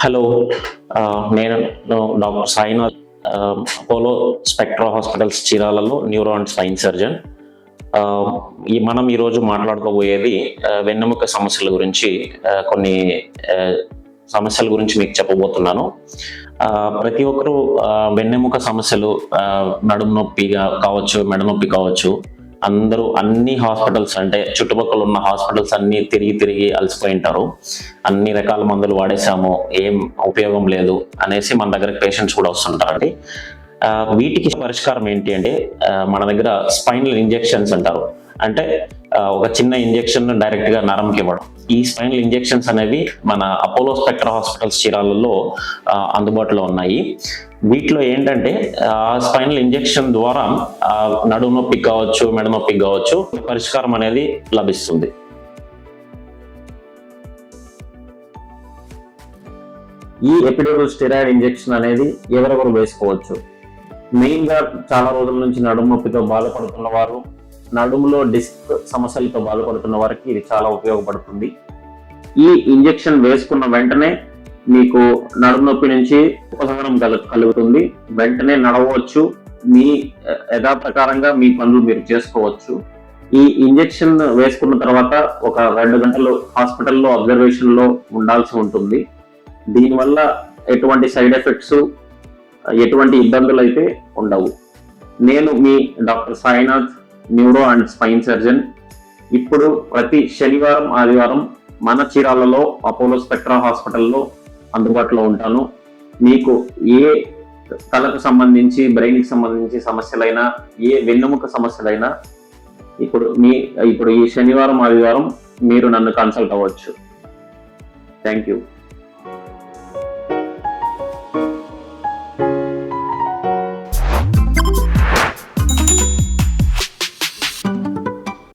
Hello, నేను doctor Sainath, Apollo Spectra hospitals చీరాలలో neuro and spine surgeon. మనం ఈరోజు మాట్లాడుకోబోయేది వెన్నెముక సమస్యల గురించి, కొన్ని సమస్యల గురించి మీకు చెప్పబోతున్నాను. ప్రతి ఒక్కరూ వెన్నెముక సమస్యలు, నడుము నొప్పిగా కావచ్చు, మెడ నొప్పి కావచ్చు, అందరూ అన్ని హాస్పిటల్స్ అంటే చుట్టుపక్కల ఉన్న హాస్పిటల్స్ అన్ని తిరిగి అలసిపోయి ఉంటారు. అన్ని రకాల మందులు వాడేసాము, ఏం ఉపయోగం లేదు అనేసి మన దగ్గర పేషెంట్స్ కూడా వస్తుంటారండి. వీటికి పరిష్కారం ఏంటి అంటే, మన దగ్గర స్పైనల్ ఇంజెక్షన్స్ అంటారు. అంటే ఒక చిన్న ఇంజెక్షన్ డైరెక్ట్ గా నరంకి ఇవ్వడం. ఈ స్పైనల్ ఇంజెక్షన్స్ అనేవి మన అపోలో స్పెక్ట్రా హాస్పిటల్స్ చీరాలలో అందుబాటులో ఉన్నాయి. వీటిలో ఏంటంటే స్పైనల్ ఇంజెక్షన్ ద్వారా నడుము నొప్పి కావచ్చు, మెడ నొప్పి కావచ్చు, పరిష్కారం అనేది లభిస్తుంది. ఈ ఎపిడ్యూరల్ స్టెరాయిడ్ ఇంజెక్షన్ అనేది ఎవరెవరు వేసుకోవచ్చు. మెయిన్ గా చాలా రోజుల నుంచి నడుము నొప్పితో బాధపడుతున్న వారు, నడుములో డిస్క్ సమస్యలతో బాధపడుతున్న వారికి ఇది చాలా ఉపయోగపడుతుంది. ఈ ఇంజెక్షన్ వేసుకున్న వెంటనే మీకు నడుము నొప్పి నుంచి ఉపశమనం కలుగుతుంది. వెంటనే నడవచ్చు, మీ యథాప్రకారంగా మీ పనులు మీరు చేసుకోవచ్చు. ఈ ఇంజెక్షన్ వేసుకున్న తర్వాత ఒక 2 గంటలు హాస్పిటల్లో అబ్జర్వేషన్ లో ఉండాల్సి ఉంటుంది. దీనివల్ల ఎటువంటి సైడ్ ఎఫెక్ట్స్, ఎటువంటి ఇబ్బందులు అయితే ఉండవు. నేను మీ doctor Sainath, neuro and spine surgeon. ఇప్పుడు ప్రతి శనివారం, ఆదివారం మన చీరాలలో అపోలో స్పెక్ట్రా హాస్పిటల్లో అందుబాటులో ఉంటాను. మీకు ఏ తలకు సంబంధించి, బ్రెయిన్కి సంబంధించి సమస్యలైనా, ఏ వెన్నెముక సమస్యలైనా ఇప్పుడు ఈ శనివారం, ఆదివారం మీరు నన్ను కన్సల్ట్ అవ్వచ్చు. Thank you.